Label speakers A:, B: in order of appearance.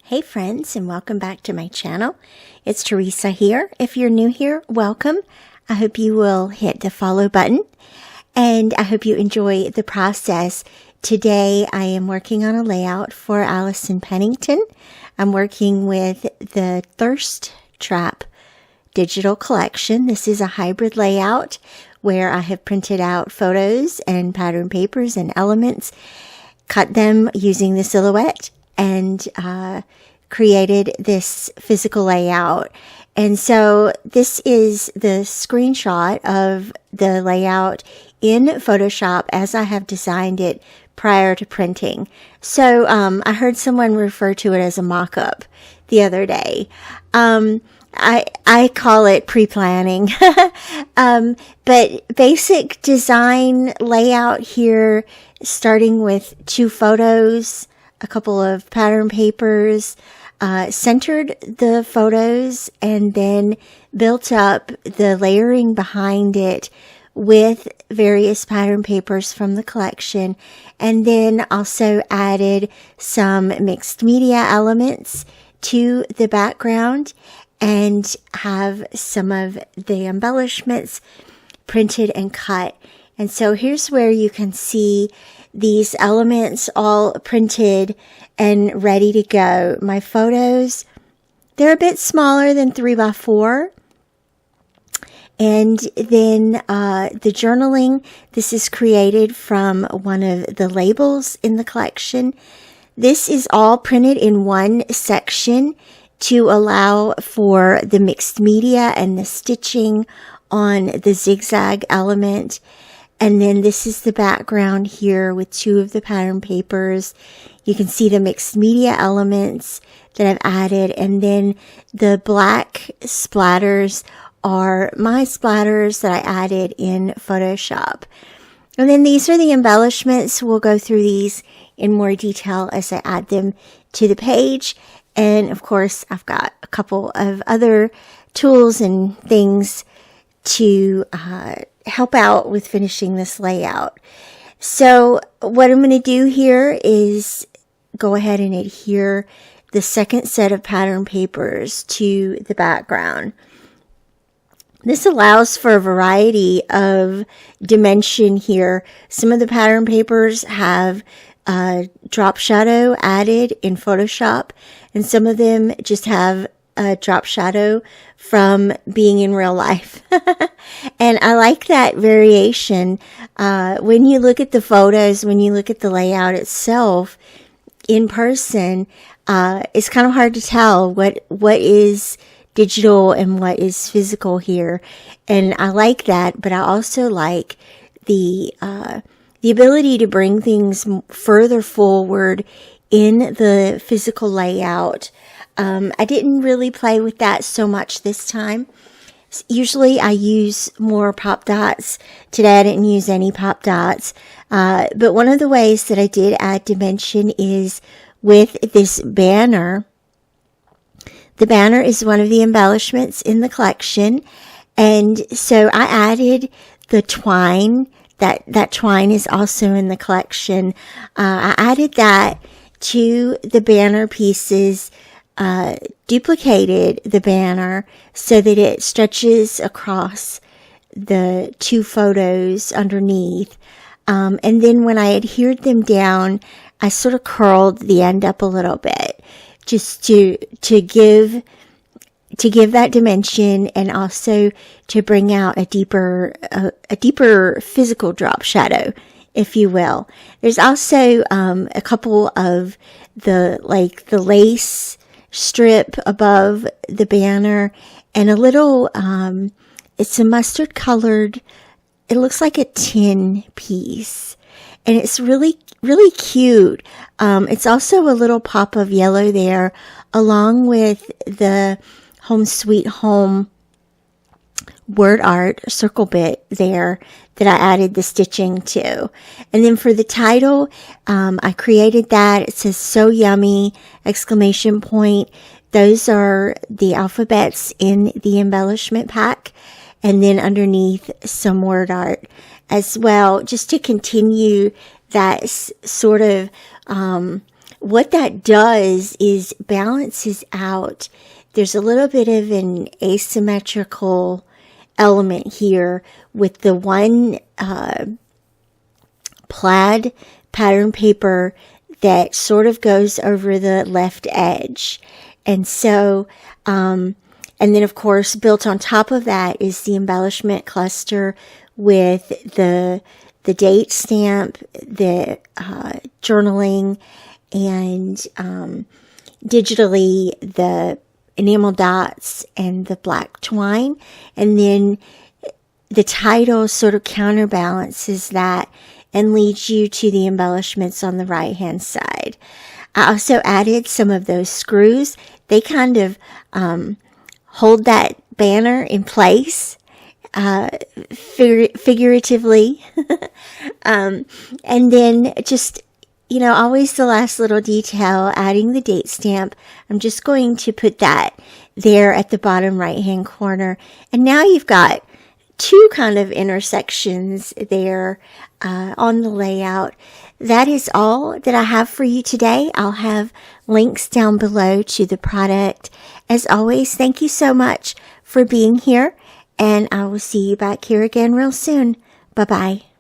A: Hey friends, and welcome back to my channel. It's Teresa here. If you're new here, welcome. I hope you will hit the follow button, and I hope you enjoy the process. Today I am working on a layout for Allison Pennington. I'm working with the Thirst Trap digital collection. This is a hybrid layout where I have printed out photos and pattern papers and elements, cut them using the silhouette, and created this physical layout. And so this is the screenshot of the layout in Photoshop as I have designed it prior to printing. So I heard someone refer to it as a mock-up the other day. I call it pre-planning. But basic design layout here, starting with 2 photos, a couple of pattern papers, centered the photos, and then built up the layering behind it with various pattern papers from the collection, and then also added some mixed media elements to the background and have some of the embellishments printed and cut. And so here's where you can see these elements all printed and ready to go. My photos, they're a bit smaller than 3x4. And then the journaling, this is created from one of the labels in the collection. This is all printed in one section to allow for the mixed media and the stitching on the zigzag element. And then this is the background here with 2 of the pattern papers. You can see the mixed media elements that I've added. And then the black splatters are my splatters that I added in Photoshop. And then these are the embellishments. We'll go through these in more detail as I add them to the page. And of course, I've got a couple of other tools and things to help out with finishing this layout. So what I'm going to do here is go ahead and adhere the second set of pattern papers to the background. This allows for a variety of dimension here. Some of the pattern papers have drop shadow added in Photoshop, and some of them just have a drop shadow from being in real life. And I like that variation. When you look at the photos, when you look at the layout itself in person, it's kind of hard to tell what is digital and what is physical here. And I like that, but I also like the ability to bring things further forward in the physical layout. I didn't really play with that so much this time. Usually I use more pop dots. Today I didn't use any pop dots. But one of the ways that I did add dimension is with this banner. The banner is one of the embellishments in the collection. And so I added the twine. That twine is also in the collection. I added that to the banner pieces, duplicated the banner so that it stretches across the 2 photos underneath. And then when I adhered them down, I sort of curled the end up a little bit just to give that dimension, and also to bring out a deeper physical drop shadow, if you will. There's also a couple of the lace strip above the banner, and a little it's a mustard colored, it looks like a tin piece, and it's really cute. It's also a little pop of yellow there, along with the Home Sweet Home word art circle bit there that I added the stitching to. And then for the title, I created that. It says "So Yummy!" ! Those are the alphabets in the embellishment pack. And then underneath some word art as well, just to continue that sort of what that does is balances out. There's a little bit of an asymmetrical element here with the one plaid pattern paper that sort of goes over the left edge. And so, and then of course, built on top of that is the embellishment cluster with the date stamp, the journaling, and digitally the enamel dots and the black twine. And then the title sort of counterbalances that and leads you to the embellishments on the right hand side. I also added some of those screws. They kind of hold that banner in place, figuratively. And then just, always the last little detail, adding the date stamp. I'm just going to put that there at the bottom right hand corner. And now you've got two kind of intersections there on the layout. That is all that I have for you today. I'll have links down below to the product. As always, thank you so much for being here, and I will see you back here again real soon. Bye-bye.